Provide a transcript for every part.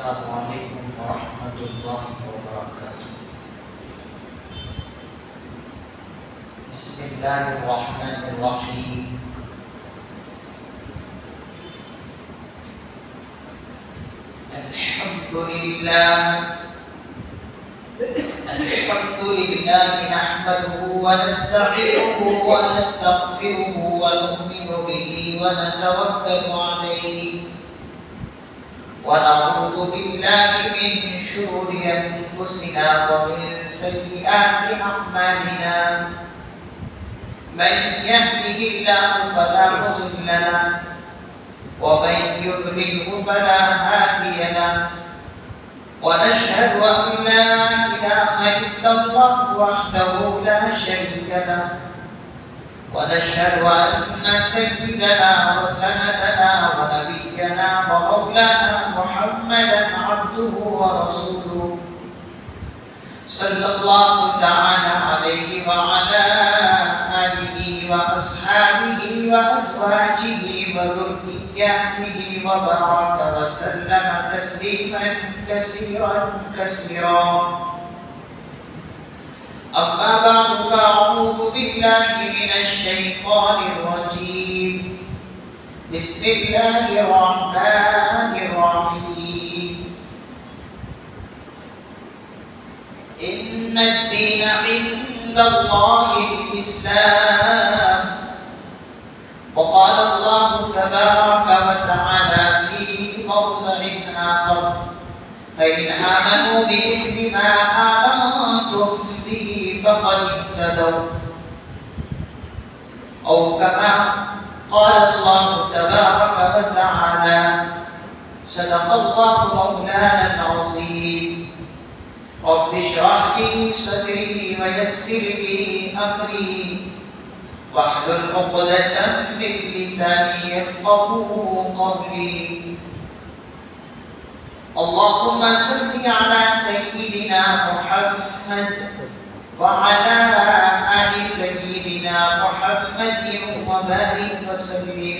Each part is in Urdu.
السلام علیکم ورحمۃ اللہ وبرکاتہ۔ بسم اللہ الرحمن الرحیم۔ الحمد لله نحمده ونستعينه ونستغفره ونؤمن به ونتوكل عليه ونعوذ بالله من شرور أنفسنا ومن سيئات أعمالنا، من يهده الله فلا مضل له ومن يضلله فلا هادي له، ونشهد أن لا إله إلا الله وحده لا شريك له، ونشهد أن سيدنا وسندنا ونبينا ومولانا محمدا عبده ورسوله صلى الله تعالى عليه وعلى آله وأصحابه وأزواجه وذرياته وبارك وسلم تسليما كثيرا كثيرا. أما بعد فأعوذ بالله من الشيطان الرجيم. بسم الله الرحمن الرحيم. إن الدين عند الله الإسلام. وقال الله تبارك وتعالى في موضع آخر: فإن آمنوا بمثل ما آمنتم به فقد اهتدوا، أو كما قال الله تبارك وتعالى: صدق الله مولانا العظيم. رب اشرح لي صدري ويسر لي أمري واحلل عقدة من لساني يفقهوا قولي. اللهم صل على سيدنا محمد وعلى آل سيدنا محمد وبارك وسلم.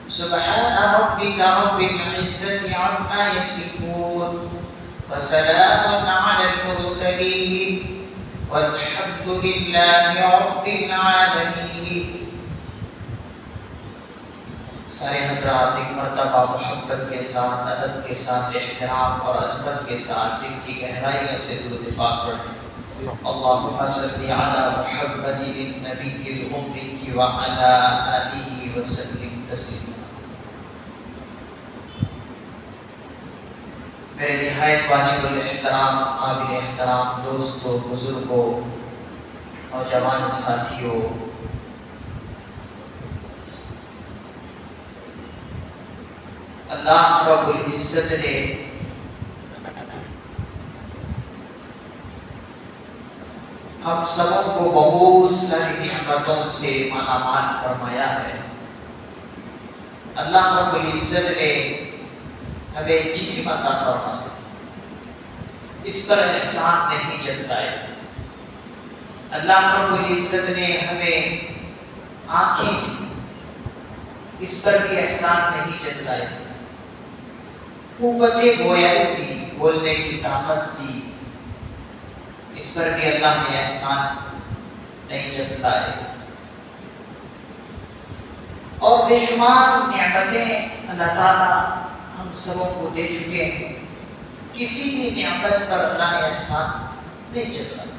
سبحان ربك رب العزة عما يصفون وسلام على المرسلين والحمد لله رب العالمين. سارے حضرات ایک مرتبہ محبت کے ساتھ، ادب کے ساتھ، احترام اور عظمت کے ساتھ دل کی گہرائیوں سے درود پاک پڑھیں. اللهم صل على محمد النبي الأمي وعلى آله وسلم تسليما. میرے نہایت واجب الاحترام، قابل احترام دوستوں، بزرگوں، نوجوان ساتھیوں، اللہ رب العزت نے ہم سبوں کو بہت ساری نعمتوں سے مالا مال فرمایا ہے. اللہ رب العزت نے ہمیں جسم عطا فرمایا، اس پر احسان نہیں جتلائے. اللہ رب العزت نے ہمیں آنکھیں دی، اس پر بھی احسان نہیں جتلائے. قوت گویائی دی، بولنے کی طاقت دی، اس پر بھی اللہ نے احسان نہیں جتلائے. اور بے شمار نعمتیں اللہ تعالیٰ ہم سبوں کو دے چکے ہیں، کسی بھی نعمت پر اللہ نے احسان نہیں جتلایا.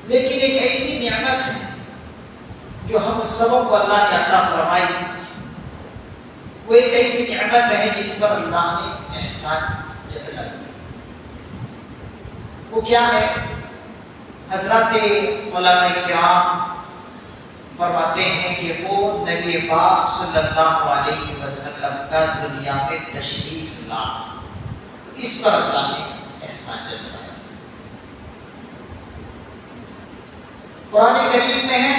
لیکن ایک ایسی نعمت ہے جو ہم سبوں کو اللہ نے عطا فرمائی، وہ ایک ایسی نعمت ہے جس پر اللہ نے احسان جتلایا. وہ کیا ہے؟ حضرات علماء کرام فرماتے ہیں کہ وہ نبی پاک صلی اللہ علیہ وسلم کا دنیا میں تشریف لانا، اس پر اللہ نے احسان جتلایا. قرآن کریم میں ہے: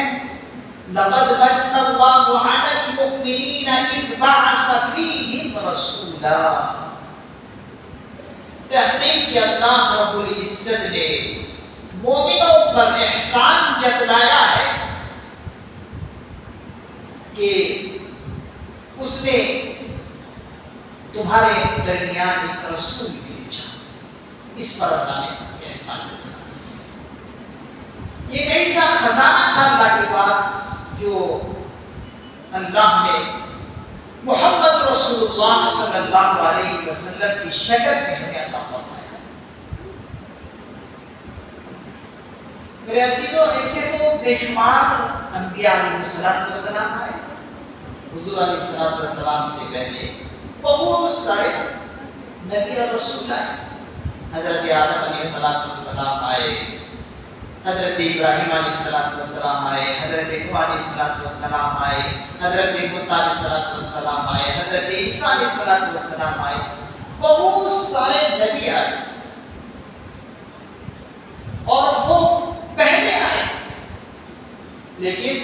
لقد من اللہ علی المؤمنین اذ بعث فیہم رسولا. تحقیق کہ اللہ رب العزت نے مومنوں پر احسان جتلایا ہے کہ اس نے تمہارے درمیان ایک رسول بھیجا، اس پر اللہ نے احسان کیا۔ یہ ایسا خزانہ تھا اللہ کے پاس جو اللہ نے محمد رسول اللہ صلی اللہ علیہ وسلم کی شکل میں ہمیں عطا فرمایا۔ میرے عزیزو، ایسے تو بے شمار انبیاء علیہ السلام آئے، حضور علیہ السلام سے پہلے بہت سارے نبی اور رسول آئے۔ حضرت آدم علیہ السلام آئے، حضرت ابراہیم علیہ السلام آئے، حضرت نوح علیہ السلام آئے، حضرت موسیٰ علیہ السلام آئے، حضرت عیسیٰ علیہ السلام آئے، بہت سارے نبی آئے اور وہ پہلے آئے، لیکن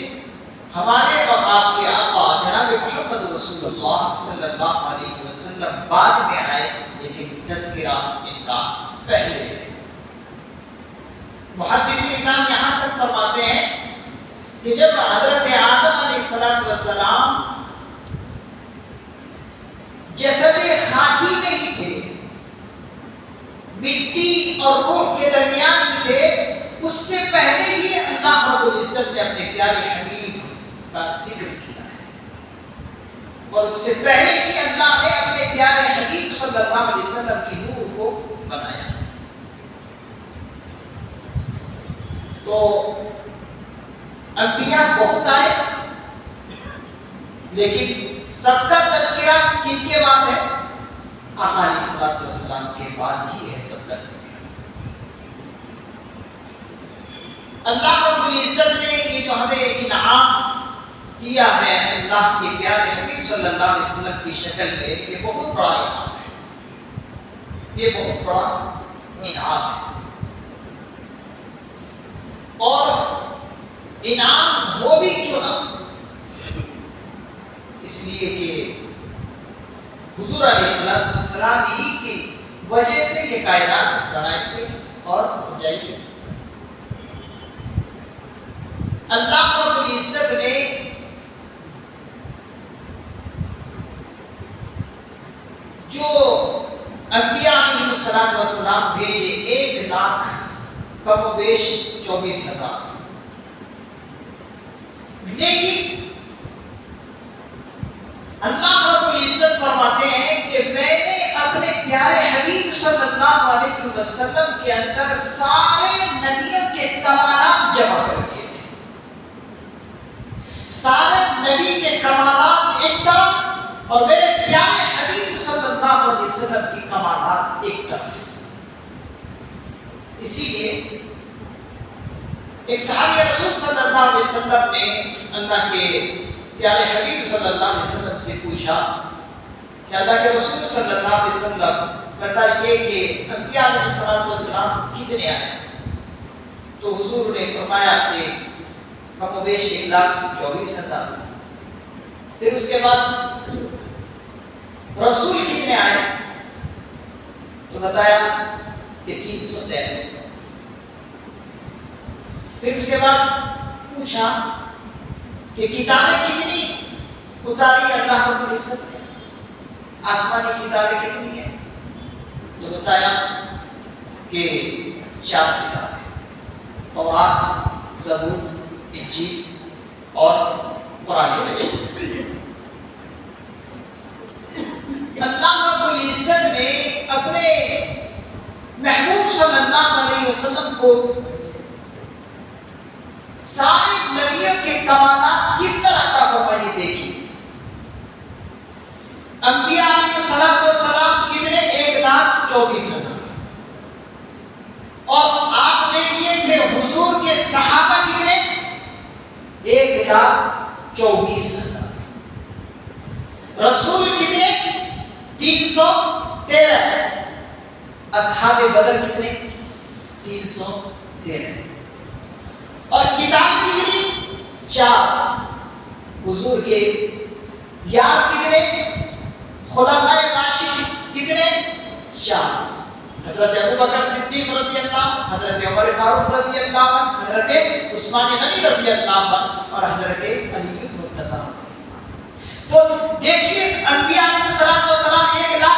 ہمارے اور آپ کے آقا جناب محمد رسول اللہ صلی اللہ علیہ وسلم بعد میں آئے، لیکن تذکرہ ان کا پہلے ہے۔ محدثین اکرام یہاں تک فرماتے ہیں کہ جب حضرت آدم علیہ السلام جسد خاکی میں ہی تھے، مٹی اور روح کے درمیان ہی تھے، اس سے پہلے ہی اللہ رب العزت نے اپنے پیارے حبیب کا ذکر کیا ہے، اور اس سے پہلے ہی اللہ نے اپنے پیارے حبیب صلی اللہ علیہ وسلم کی نور کو بنایا۔ تو انبیاء بہت آئے، لیکن سب کا تذکرہ کن کے بعد ہے؟ آقا علیہ السلام کے بعد ہی ہے سب کا تذکرہ۔ اللہ رب العزت نے یہ جو ہمیں انعام دیا ہے اللہ کے پیارے حبیب صلی اللہ علیہ وسلم کی شکل میں، یہ بہت بڑا انعام ہے، یہ بہت بڑا انعام ہے۔ اور انعام ہو بھی کیوں نہ، اس لیے کہ حضور علیہ السلام ہی کی وجہ سے یہ کائنات بنائی گئی اور سجائی گئی۔ اللہ رب العزت نے جو انبیاء علیہ السلام بھیجے 1 لاکھ کم و بیش 24,000، لیکن اللہ رب العزت فرماتے ہیں کہ میں نے اپنے پیارے حبیب صلی اللہ علیہ وسلم کے اندر سارے نبیوں کے کمالات جمع کر دیے تھے۔ سارے نبی کے کمالات ایک طرف اور میرے پیارے حبیب صلی اللہ علیہ وسلم کی کمالات ایک طرف۔ اسی لیے ایک صحابی رسول صلی اللہ علیہ وسلم نے اللہ کے پیارے حبیب صلی اللہ علیہ وسلم سے پوچھا کہ اللہ کے رسول صلی اللہ علیہ وسلم بتا یہ کہ انبیاء علیہ السلام کتنے آئے؟ تو حضور نے فرمایا کہ کم و بیش 1,24,000۔ پھر اس کے بعد رسول کتنے آئے؟ تو بتایا کہ 313۔ پھر اس کے بعد پوچھا کہ کتابیں کتنی اتاری اللہ رب العزت نے؟ آسمانی کتابیں کتنی ہیں؟ تو بتایا کہ 4 کتابیں، تورات، زبور، انجیل اور قرآن مجید۔ اللہ رب العزت نے اپنے محبوب صلی اللہ علیہ وسلم کو سارے نبیوں کے کمالات کس طرح عطا فرمائے دیکھیے۔ انبیاء علیہ السلام کتنے؟ 1,24,000۔ اور آپ دیکھیے کہ حضور کے صحابہ کتنے؟ 1,24,000۔ رسول کتنے؟ 313۔ اصحاب بدر کتنے؟ 313۔ اور کتاب کتنی؟ 4۔ حضور کے یار کتنے؟ خلفائے راشدین کتنے؟ 4۔ حضرت ابوبکر صدیق رضی اللہ عنہ، حضرت عمر فاروق رضی اللہ عنہ، حضرت عثمان غنی رضی اللہ عنہ اور حضرت علی مرتضی رضی اللہ عنہ۔ تو دیکھیے انبیاء علیہ السلام 1,24,000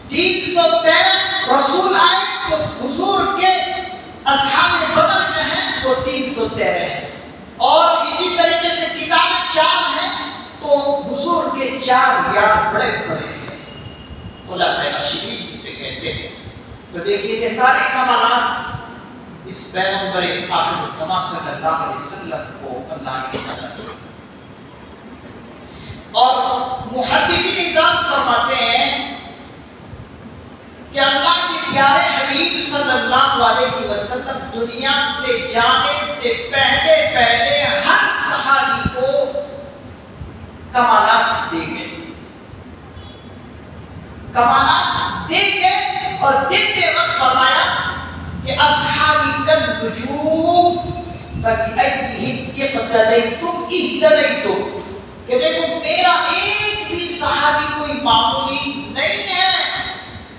313 رسول آئے تو حضور کے اصحاب بدر جو ہیں وہ 313 ہیں، اور اسی طریقے سے کتابیں 4 ہیں تو حضور کے 4 یار بڑے بڑے ہیں، خلفائے راشدین جسے کہتے ہیں۔ تو دیکھیے یہ سارے کمالات اس پیغمبر آخر الزمان صلی اللہ علیہ وسلم کو اللہ نے عطا کیے۔ اور محدثین نظام فرماتے ہیں کہ اللہ کے پیارے حبیب صلی اللہ علیہ وسلم دنیا سے جانے سے پہلے ہر صحابی کو کمالات دے گئے، کمالات دے گئے، اور دیتے وقت فرمایا کہ اصحابی کالنجوم فبأیہم اقتدیتم اہتدیتم، کہ دیکھو میرا ایک بھی صحابی کوئی معمولی نہیں ہے،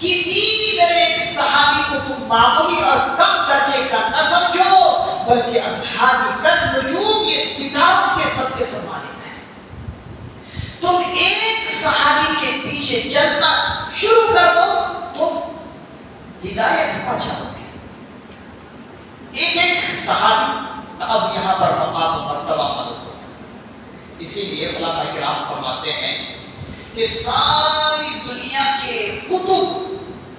کسی بھی میرے ایک صحابی کو تم معمولی اور کم درجے کا نہ سمجھو، بلکہ اصحابی کالنجوم یہ ستاروں کے سب کے سمانت ہیں۔ تم ایک صحابی کے پیچھے چلنا شروع کر دو، تم ہدایت پا جاؤ گے۔ ایک صحابی اب یہاں پر مقام و مرتبہ معلوم ہوتا ہے، اسی لیے علماء کرام فرماتے ہیں کہ ساری دنیا کے کتب،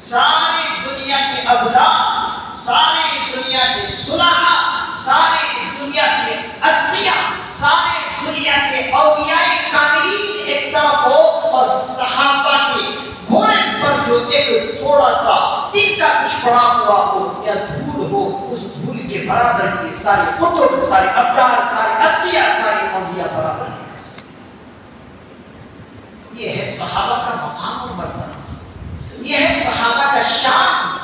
ساری دنیا کے ابدال، ساری دنیا کے صلحاء، ساری دنیا کے اتقیاء، ساری دنیا کے اولیاء کاملین ایک طرف ہو، اور صحابہ کے گھوڑے پر جو ایک تھوڑا سا تن کا کچھ پڑا ہوا ہو یا دھول ہو، اس دھول کے برابر یہ سارے کتب، سارے ابدال، سارے اتقیاء، سارے اولیاء برابر نہیں کر سکتے۔ یہ ہے صحابہ کا مقام و مرتبہ، یہ ہے صحابہ کا شان،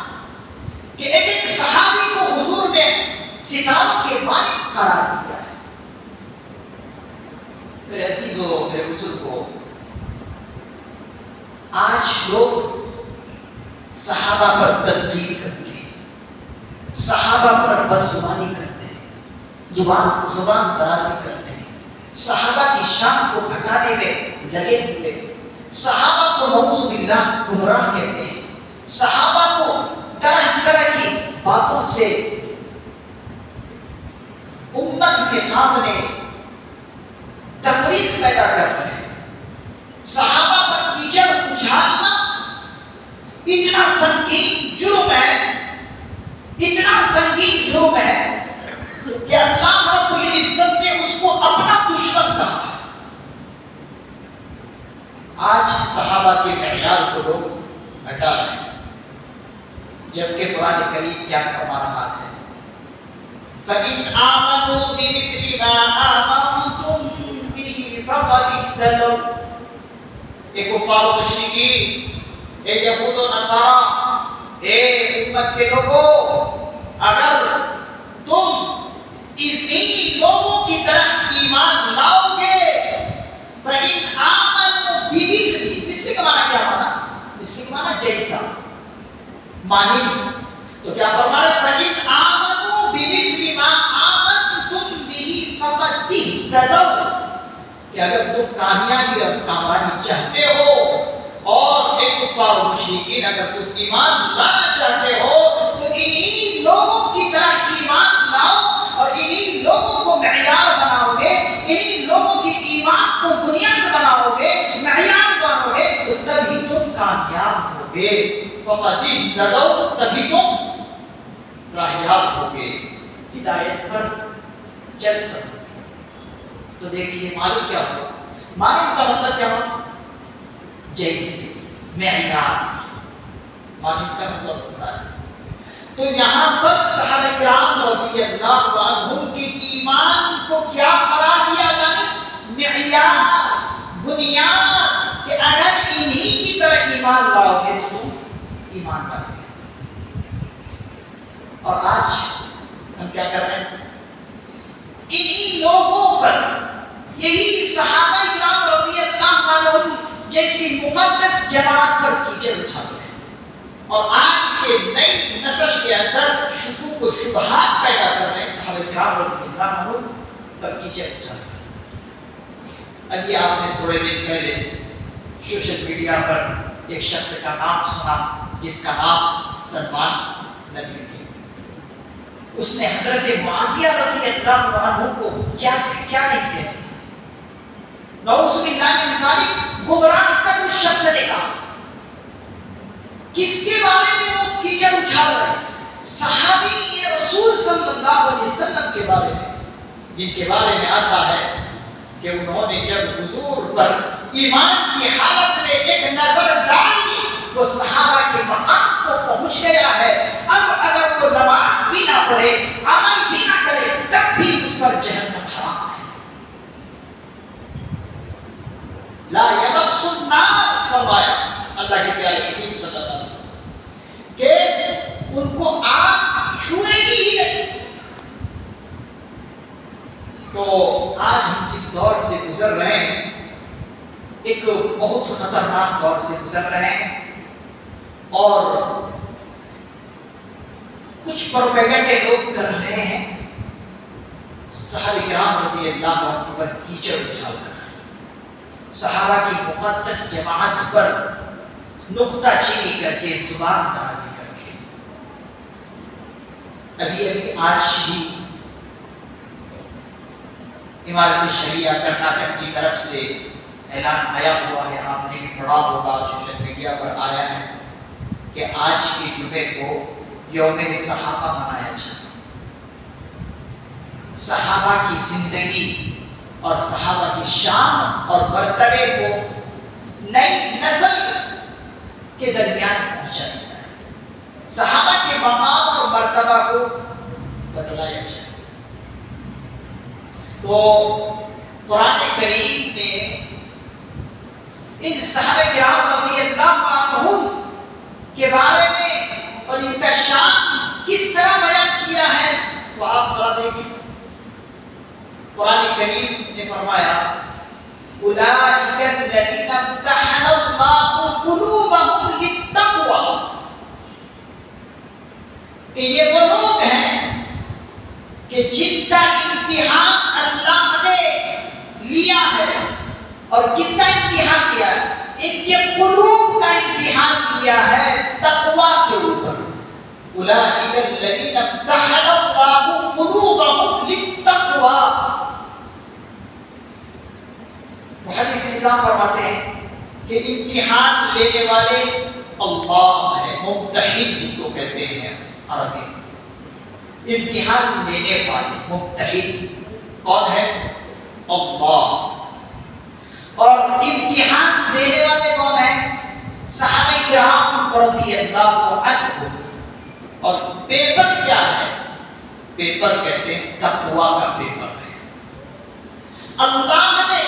کہ ایک ایک صحابی کو حضور نے ستاروں کے مالک قرار دیا ہے۔ میرے عزیزو، میرے بزرگو، آج لوگ صحابہ پر تنقید کرتے ہیں، صحابہ پر بدزبانی کرتے ہیں، زبان درازی کرتے ہیں، صحابہ کی شان کو گھٹانے میں لگے ہوئے، صحابہ کو نعوذ باللہ گمراہ کہتے ہیں، صحابہ کو طرح طرح کی باتوں سے امت کے سامنے تفریق پیدا کر رہے ہیں۔ صحابہ پر کیچڑ اچھالنا اتنا سنگین جرم ہے، اتنا سنگین جرم ہے کہ اللہ رب العزت نے اس کو اپنا دشمن کہا ہے۔ آج صحابہ کے معیار کو لوگ گھٹا رہے ہیں، جبکہ قرآن کریم کیا فرما رہا ہے؟ فَإِنْ آمَنُوا بِمِثْلِ مَا آمَنْتُمْ بِهِ فَقَدِ اهْتَدَوْا۔ اے کفار و مشرکین، اے یہود و نصارہ، اے امت کے لوگوں، اگر تم انہی لوگوں کی طرح ایمان لاؤ گے، فَإِنْ آمَنُوا بِمِثْلِ، مثل کا معنی کیا مانا؟ مثل کا معنی جیسا، مانند۔ تو کیا فرما رہے؟ فَإِنْ آمَنُوا بِمِثْلِ مَا آمَنْتُمْ بِهِ فَقَدِ اهْتَدَوْا، کہ اگر تم کامیابی اور کامرانی چاہتے ہو، اور ایک کفار و مشرکین اگر تم ایمان لانا چاہتے ہو، تو انہی لوگوں کی طرح ایمان لاؤ، اور انہی لوگوں کو معیار بناؤ گے، انہی لوگوں کی ایمان کو بنیاد بناؤ گے، معیار بناؤ گے، تو تبھی تم کامیاب ہوگے۔ فقط اہتدوا، تبھی تم راہیاب ہوگے، ہدایت پر چل سکو۔ تو دیکھیے معلوم کیا ہوا؟ معلوم کا مطلب کیا ہوا؟ جیسے، معیار، معلوم کا مطلب ہوتا ہے۔ تو یہاں پر صحابہ کرام رضی اللہ عنہم کی ایمان کو کیا قرار دیا اللہ نے؟ معیار، بنیاد، کہ اگر انہی کی طرح ایمان لاؤ گے تو تم ایمان بن گے۔ اور آج ہم کیا کر رہے ہیں؟ انہی لوگوں پر، یہی صحابہ کرام رضی اللہ عنہم جیسی مقدس جماعت پر کیچڑ اٹھا رہے ہیں، اور آج کے نئی نسل کے اندر شکوک و شبہات پیدا کر رہے ہیں، صحابہ کرام رضی اللہ عنہم پر کیچڑ اٹھا رہے ہیں۔ ابھی آپ نے تھوڑے دن پہلے سوشل میڈیا پر ایک شخص کا نام سنا جس کا نام سلمان ندوی ہے۔ اس نے حضرت معاویہ رضی اللہ عنہ کو کیا سے کیا نہیں کہتے، نعوذ باللہ من ذالک، گمراہ تک اس شخص نے کہا۔ کس کے بارے میں وہ کیچڑ اچھال رہے ہیں؟ صحابی رسول صلی اللہ علیہ وسلم کے بارے میں، جن کے بارے میں آتا ہے کہ انہوں نے جب حضور پر ایمان کی حالت میں ایک نظر ڈالی وہ صحابہ کے مقام کو پہنچ گیا ہے، اب اگر وہ نماز بھی نہ پڑھے، عمل بھی نہ کرے، تب بھی اس پر جہنم حرام ہے۔ لا یمس النار فرمایا اللہ کے پیارے نبی صلی اللہ علیہ وسلم کہ ان کو آگ چھوئے گی ہی نہیں۔ تو آج ہم جس دور سے گزر رہے ہیں ایک بہت خطرناک دور سے گزر رہے ہیں، اور کچھ پروپیگنڈے لوگ کر رہے ہیں صحابہ کرام رضی اللہ عنہ پر کیچڑ اچھال کر، صحابہ کی مقدس جماعت پر نقطہ چینی کر کے، زبان درازی کر کے۔ ابھی آج ہی امارت شریعہ کرناٹک کی طرف سے اعلان آیا ہوا ہے، آپ نے بھی پڑھا ہوگا، سوشل میڈیا پر آیا ہے کہ آج کے جمعے کو یوم صحابہ منایا جائے۔ صحابہ کی زندگی اور صحابہ کی شان اور مرتبے کو نئی نسل کے درمیان پہنچایا جائے، صحابہ کے مقام اور مرتبہ کو بتلایا جائے۔ تو قرآن کریم نے ان صحابہ کرام رضی اللہ عنہم کے بارے میں اور ان کا شان کس طرح بیان کیا ہے، تو آپ ذرا دیکھیں۔ قرآن کریم نے فرمایا اولئک الذین امتحن اللہ قلوبہم للتقوی، کہ یہ وہ لوگ ہیں کہ جن کا امتحان اللہ نے لیا ہے، اور کس کا امتحان لیا ہے؟ ان کے قلوب کا امتحان لیا ہے تقوی کے اوپر۔ اولئک الذین امتحن اللہ قلوبہم للتقوی۔ محدث نظام فرماتے ہیں کہ امتحان لینے والے اللہ ہے، ممتحن جس کو کہتے ہیں عربی میں، امتحان لینے والے ممتحن کون ہے؟ اللہ۔ اور امتحان دینے والے کون ہیں؟ صحابہ کرام رضی اللہ عنہم۔ اور پیپر کیا ہے؟ پیپر کہتے ہیں تقوی کا پیپر ہے۔ اللہ نے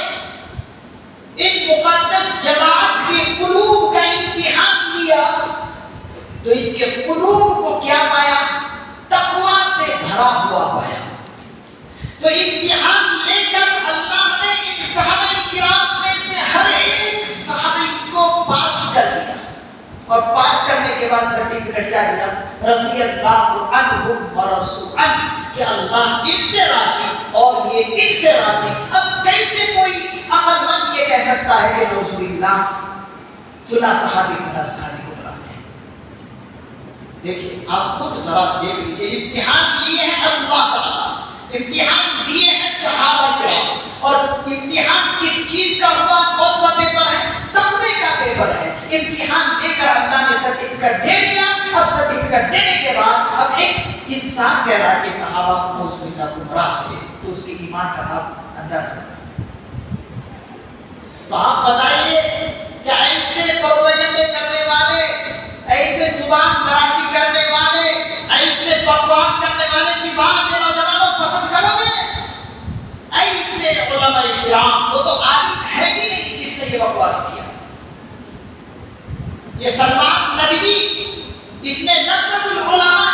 ان مقدس جماعت کے قلوب کا امتحان لیا تو ان کے قلوب کو کیا پایا؟ تقوی سے بھرا ہوا پایا۔ تو امتحان لے کر اللہ نے ان صحابہ کرام میں سے ہر ایک صحابی کو پاس کر دیا، اور پاس کرنے کے بعد سرٹیفکیٹ کیا دیا؟ رضی اللہ عنہم ورضوا عنہ، کہ اللہ ان سے راضی اور یہ ان سے راضی۔ اب کیسے کوئی عقل مند یہ کہہ سکتا ہے کہ نعوذ باللہ فلاں صحابی کو براتے ہیں؟ دیکھیے آپ خود ذرا دیکھ لیجیے، امتحان لیے ہیں اللہ تعالیٰ، امتحان دیے ہیں صحابہ کرام، اور امتحان کس چیز کا ہوا؟ کون سا پیپر ہے؟ تقوی کا پیپر ہے۔ امتحان دے کر اللہ نے سرٹیفکیٹ دے دیا۔ اب سرٹیفکیٹ دینے کے بعد اب ایک انسان کہہ رہا ہے کہ صحابہ نعوذ باللہ گمراہ تھے، تو اس کے ایمان کا آپ اندازہ لگائیں۔ تو آپ بتائیے کہ ایسے پروپیگنڈے کرنے والے، ایسے زبان درازی کرنے والے، ایسے بکواس کرنے والے کی بات یہ نوجوانوں پسند کرو گے؟ ایسے علماء کرام، وہ تو عالم ہے ہی نہیں جس نے یہ بکواس کیا۔ یہ سلمان ندوی، اس نے نقد العلماء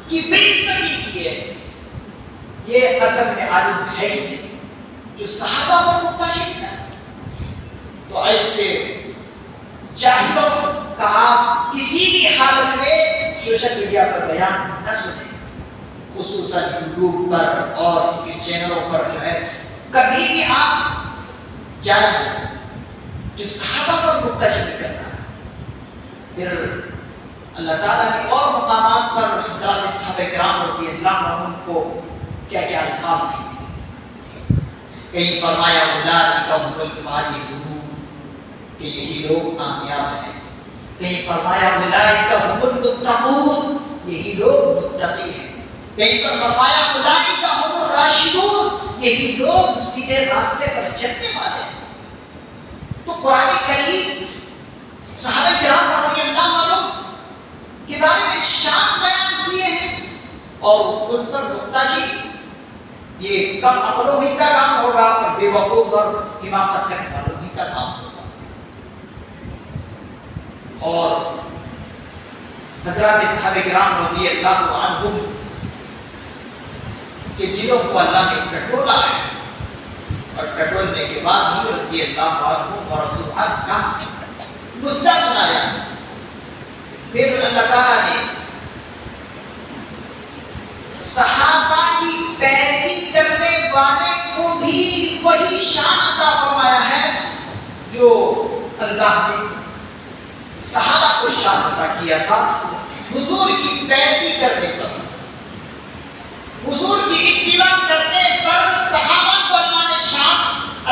کی بے عزتی کی ہے، یہ اصل میں عالم ہے ہی نہیں جو صحابہ پر نقطہ چینی ہے۔ تو ایسے جاہلوں کا آپ کسی بھی حالت میں سوشل میڈیا پر بیان نہ سنیں، خصوصاً یوٹیوب پر اور ان کے چینلوں پر جو ہے کبھی بھی آپ جائیں جو صحابہ پر نقطہ چینی کرنا پھر اللہ تعالیٰ نے اور مقامات پر حضرات صحابہ کرام رضی اللہ عنہم کو کیا کیا القاب دیے. کہیں فرمایا اولئک هم الفائزون کہ یہی لوگ کامیاب ہیں. کہیں فرمایا اولئک هم المتقون یہی لوگ متقی ہیں. کہیں پر فرمایا اولئک هم الراشدون یہی لوگ سیدھے راستے پر چلنے والے ہیں. تو قرآن کریم صحابہ کرام رضی اللہ عنہم کے بارے میں شان بیان کیے ہیں اور ان پر محتاجی یہ کم عقلوں ہی کا کام ہوگا اور بے وقوف اور حماقت کرنے والوں ہی کا کام ہوگا. اور حضرات صحابہ کرام رضی اللہ عنہم کے دلوں کو اللہ نے ٹٹولا ہے اور ٹٹولنے کے بعد ہی رضی اللہ عنہم اور رسول اللہ کا نسخہ سنایا. پھر اللہ تعالیٰ نے صحابہ کی پیروی کرنے والے کو بھی وہی شان عطا فرمایا ہے جو اللہ نے صحابہ کو شان عطا کیا تھا حضور کی پیروی کرنے پر. حضور کی اتباع کرنے پر صحابہ کو اللہ نے شان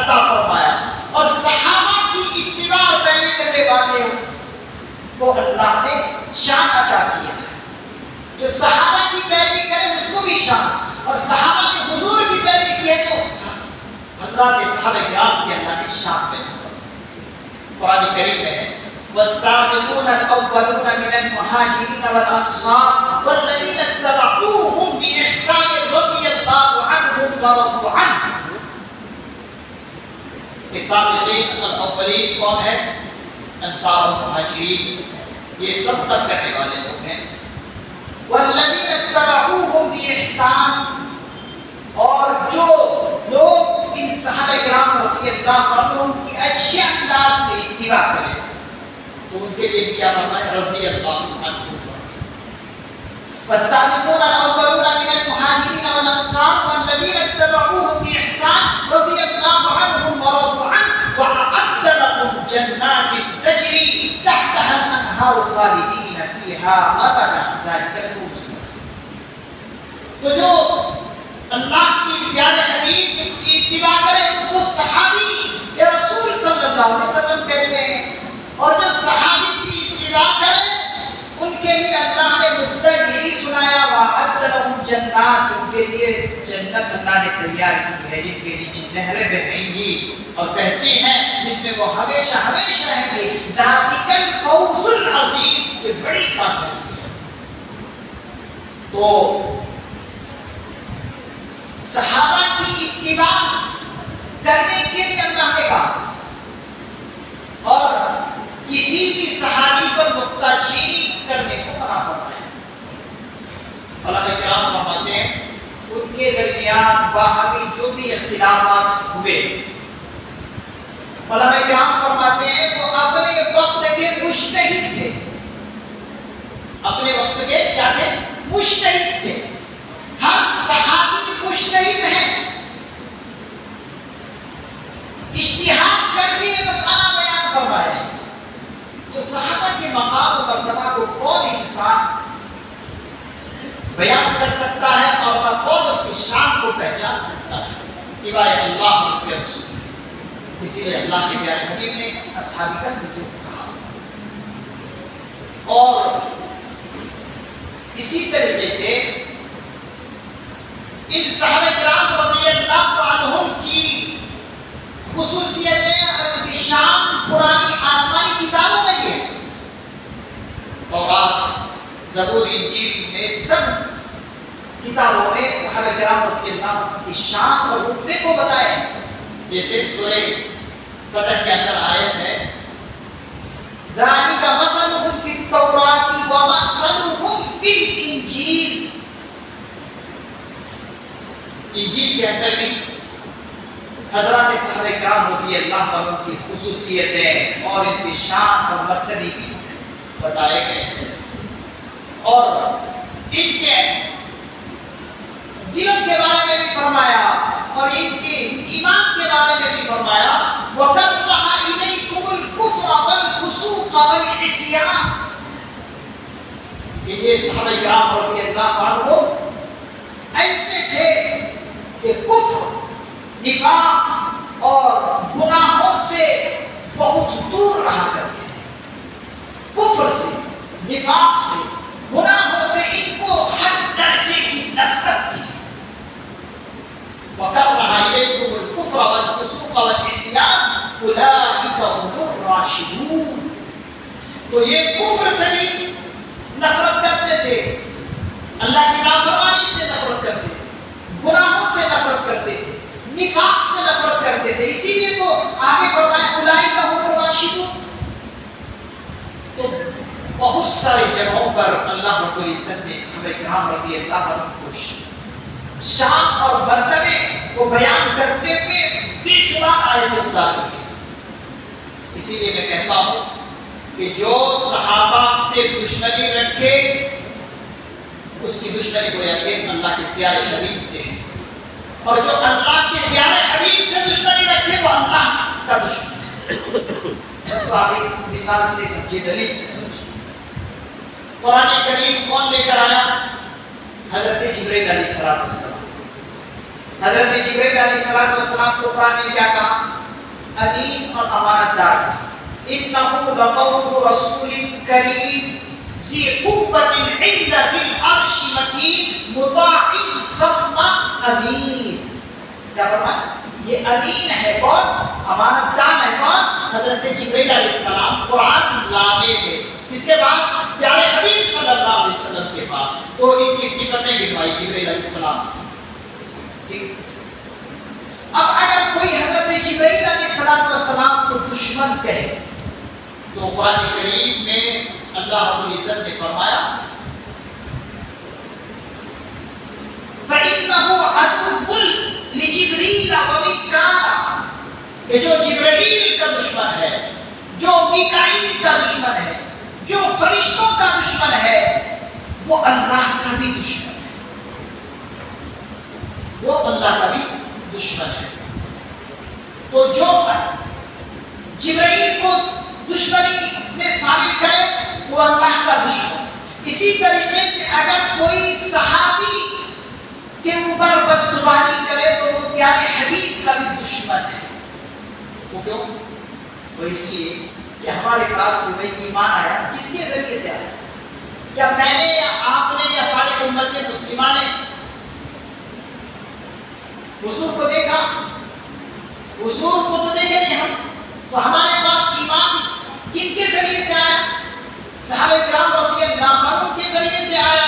عطا فرمایا اور صحابہ کی اتباع اور پیروی کرنے والے کو اللہ نے شان عطا کیا. جو صحابہ کی پیروی کرے اس کو بھی شان اور صحابہ نے حضور کی پیروی کی ہے تو حضرات صحابہ کرام کی اللہ نے شان بیان کی. قرآن کریم میں ہے والسابقون الاولون من المهاجرين والانصار والذين اتبعوهم باحسان رضي الله عنهم ورضوا عنه. السابقین الاولین کون ہے؟ انصار اور مہاجرین یہ سبقت کرنے والے لوگ ہیں. والذین اتبعوهم بإحسان اور جو لوگ ان صحابہ کرام رضی اللہ عنہم کی اچھے انداز میں اتباع کریں تو ان کے لیے کیا فرمایا رضی اللہ عنہم. والسابقون الاولون من المهاجرين والانصار والذين اتبعوهم بإحسان رضي الله عنهم ورضوا عنه وأعد لهم جنات تجري تحتها الأنهار خالدين فيها أبدا ذلك الفوز العظيم. تو جو اللہ کی پیارے حبیب کی اتباع کرے ان کو صحابی یا رسول صلی اللہ علیہ وسلم کہتے ہیں اور جو صحابی کی اتباع کرے ان کے لیے اللہ نے مستقبل یہ سنایا وَأَعَدَّ لَهُمْ جَنَّاتٍ ان کے لیے جنت اللہ نے تیار کی ہے جن کے نیچے نہریں بہیں گی اور بہتی ہیں جس میں وہ ہمیشہ ہمیشہ رہیں گے. ذَلِكَ الْفَوْزُ الْعَظِيمُ یہ بڑی کامیابی ہے. تو صحابہ کی اتباع کرنے کے لیے اللہ نے کہا اور کسی بھی صحابی پر نکتہ کرنے کو منع فرمایا. علماء کرام فرماتے ہیں ان کے درمیان باہمی جو بھی اختلافات ہوئے علماء کرام فرماتے ہیں وہ اپنے وقت کے مجتہد تھے. اپنے وقت کے کیا تھے؟ مجتہد تھے. ہر صحابی مجتہد ہے. اجتہاد کر کے مسئلہ بیان فرمایا ہے. تو صحابہ کے مقام و مرتبہ کو کون انسان بیان کر سکتا ہے اور کون اس کی شان کو پہچان سکتا ہے سوائے اللہ اور اس کے رسول. اسی لیے اللہ کے پیارے حبیب نے اصحابی کا وجود کہا. اور اسی طریقے سے ان صحابہ کرام رضی اللہ عنہم کی خصوصیتیں اور ان کی شان پرانی آسمانی کتابوں میں بھی ہے. تورات، زبور، انجیل میں سب کتابوں میں صحابہ کرام رضی اللہ عنہم کی شان اور رتبے کو بتایا ہے. جیسے سورہ فتح کے اندر آیت ہے ذَلِكَ مَثَلُهُمْ فِي التَّوْرَاةِ وَمَثَلُهُمْ فِي الْإِنْجِيلِ. انجیل کے اندر بھی حضرات صحابہ کرام رضی اللہ عنہم کی خصوصیتیں اور ان کی شان اور مرتبے بھی بتائے گئے ہیں اور ان کے دلوں کے بارے میں بھی فرمایا اور ان کے ایمان کے بارے میں بھی فرمایا وَكَرَّهَ إِلَيْكُمُ الْكُفْرَ وَالْفُسُوقَ وَالْعِصْيَانَ کہ یہ صحابہ کرام رضی اللہ عنہ ایسے تھے کہ کفر، نفاق اور گناہوں سے بہت دور رہا کرتے تھے. کفر سے، نفاق سے، گناہوں سے ان کو ہر درجے کی نفرت تھی. وَكَرَّهَ إِلَيْكُمُ الْكُفْرَ وَالْفُسُوقَ وَالْعِصْيَانَ أُولَٰئِكَ هُمُ الرَّاشِدُونَ. تو یہ کفر سے بھی نفرت کرتے تھے، اللہ کی نافرمانی سے نفرت کرتے تھے، گناہوں سے نفرت کرتے تھے، نفاق سے نفرت کرتے تھے. اسی لیے تو آگے فرمایا اولئک هم الراشدون. تو بہت سارے جگہوں پر اللہ رب العزت نے صحابہ کرام رضی اللہ عنہ کو شان اور مرتبے کو بیان کرتے ہوئے بے شمار آیتیں اتاری ہیں. اسی لیے میں کہتا ہوں کہ جو صحابہ سے دشمنی رکھے اس کی دشمنی کو یقین اللہ کے پیارے حبیب سے، اور جو اللہ کے پیارے حبیب سے دشمنی رکھے وہ اللہ کا دشمن ہے. اس کو آپ ایک مثال سے سمجھے، دلیل سے سمجھے. قرآن کریم کون لے کر آیا؟ حضرت جبرائیل علیہ السلام. حضرت جبرائیل علیہ السلام کو قرآن نے کیا کہا؟ امین اور امانت دار کہا. انہ لقول رسول کریم ذی قوۃ عند ذی العرش مکین مطاع ثم امین. کیا فرمایا؟ یہ امین ہے کون؟ امانت دار ہے کون؟ حضرت جبرائیل علیہ السلام. قرآن لانے میں کس کے پاس؟ پیارے حبیب صلی اللہ علیہ وسلم کے پاس. تو ان کی صفتیں گنوائی جبرائیل علیہ السلام. اب اگر کوئی حضرت جبرائیل علیہ السلام کو دشمن کہے تو قرآن کریم میں اللہ رب العزت نے فرمایا فَإِنَّهُ عَدُوٌّ لِجِبْرِيلَ وَمِيكَالَ. کہ جو جبرائیل کا دشمن ہے، جو میکائیل کا دشمن ہے، جو فرشتوں کا دشمن ہے، وہ اللہ کا بھی دشمن ہے. وہ اللہ کا بھی دشمن ہے. تو جو جبرائیل کو دشمنی میں شامل کرے وہ اللہ کا دشمن. اسی طریقے سے اگر کوئی صحابی کے اوپر بدزبانی کرے تو وہ پیارے حبیب کا بھی دشمن ہے. وہ کیوں؟ وہ اس لیے کہ ہمارے پاس کوئی ایمان آیا کس کے ذریعے سے آیا؟ کیا میں نے یا آپ نے یا ساری امت مسلمہ نے حضور کو دیکھا؟ حضور کو تو دیکھے نہیں ہم. تو ہمارے پاس ایمان کن کے ذریعے سے آیا؟ صحابہ کرام رضی اللہ عنہ کے ذریعے سے آیا.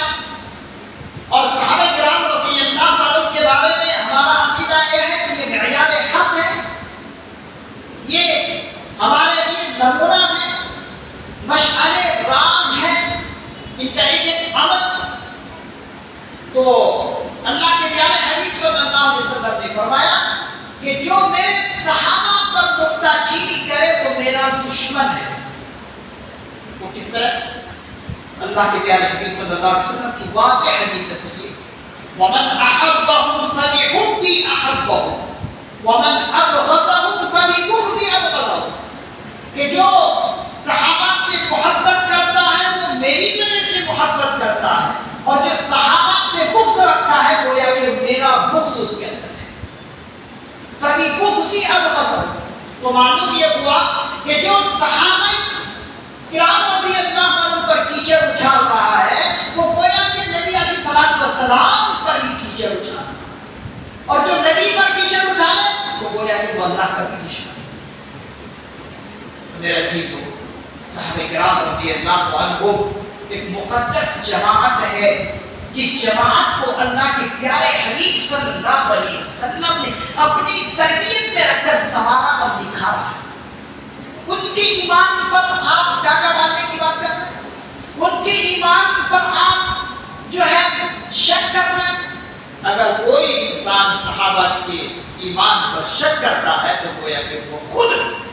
اور صحابہ کرام رضی اللہ عنہ کے بارے میں ہمارا عقیدہ یہ ہے کہ یہ معیار حق ہے، یہ ہمارے لیے نمونہ ہے، مشعل راہ ہے، ان کا ایک عمل. تو اللہ کے پیارے حبیب صلی اللہ علیہ وسلم نے فرمایا کہ جو میرے صحابہ پر نکتہ چینی کرے تو میرا دشمن ہے. وہ کس طرح؟ اللہ کے پیارے حبیب صلی اللہ علیہ وسلم کی واضح حدیث ہے. وَمَنْ أَحَبَّهُمْ فَلِحُبِّي أَحَبَّهُمْ وَمَنْ أَبْغَضَهُمْ فَلِبُغْضِي أَبْغَضَهُمْ. کہ جو صحابہ سے محبت کرتا ہے وہ میری وجہ سے محبت کرتا ہے، اور جو صحابہ سے بغض رکھتا ہے گویا کہ میرا بغض اس کے اندر ہے. فَلِبُغْضِي أَبْغَضَهُمْ. تو معلوم یہ ہوا کہ جو صحابہ کرام رضی اللہ عنہ پر کیچڑ اچھال رہا ہے وہ گویا کہ نبی علیہ السلام پر بھی کیچڑ اچھال رہا ہے، اور جو نبی پر کیچڑ اٹھالے وہ گویا کہ وہ اللہ کا بھی دشمن ہے. میرے عزیزو، صحابہ کرام رضی اللہ عنہ ایک مقدس جماعت ہے جس جماعت کو اللہ کے پیارے حبیب صلی اللہ علیہ وسلم نے اپنی تربیت میں رکھ کر سنوارا اور نکھارا ہے. ان کے ایمان پر آپ ڈاکہ ڈالنے کی بات کر رہے ہیں، ان کے ایمان پر آپ جو ہے شک کر رہے ہیں. اگر کوئی انسان صحابہ کے ایمان پر شک کرتا ہے تو گویا کہ وہ خود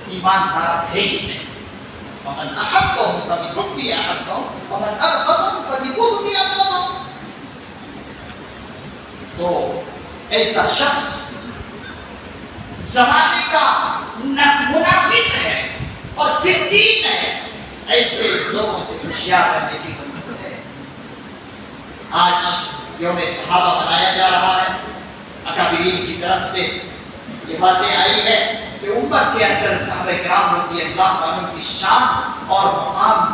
ایماندار ہے ہی نہیں. وَمَنْ أَحَبَّهُمْ فَبِحُبِّي أَحَبَّهُمْ وَمَنْ أَبْغَضَهُمْ فَبِبُغْضِي أَبْغَضَهُمْ. تو ایسا شخص زمانے کا منافق ہے اور فتین ہے. ایسے لوگوں سے ہوشیار رہنے کی ضرورت ہے. آج یوم صحابہ منایا جا رہا ہے. اکابرین کی طرف سے یہ باتیں آئی ہے کہ امت کے اندر صحابہ کرام رضی اللہ عنہ کی شان اور مقام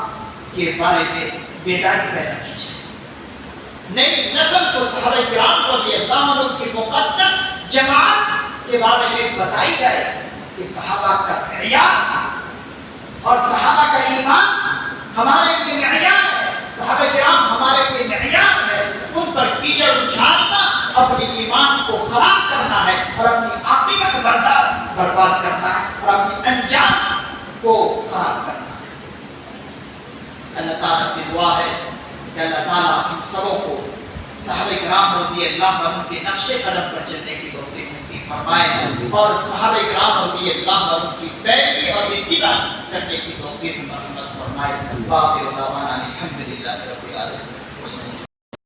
کے بارے میں بیداری پیدا کی جائے. نئی نسل کو صحابہ کرام رضی اللہ عنہ کی مقدس جماعت کے بارے میں بتائی جائے کہ صحابہ کا معیار اور صحابہ کا ایمان ہمارے لیے معیار ہے. صحابہ کرام ہمارے لیے معیار ہے. ان پر کیچڑ اچھالنا اپنے ایمان کو خراب کرنا ہے اور اپنی عاقبت برباد کرنا ہے اور اپنی انجام کو خراب کرنا ہے. اللہ تعالیٰ سے دعا ہے کہ اللہ تعالیٰ ہم سبوں کو صحابہ کرام رضی اللہ عنہ کے نقش قدم پر چلنے کی توفیق نصیب فرمائے اور صحابہ کرام رضی اللہ عنہ کی پیروی اور اتباع کرنے کی توفیق مرحمت فرمائے. باقی دعوانا الحمدللہ.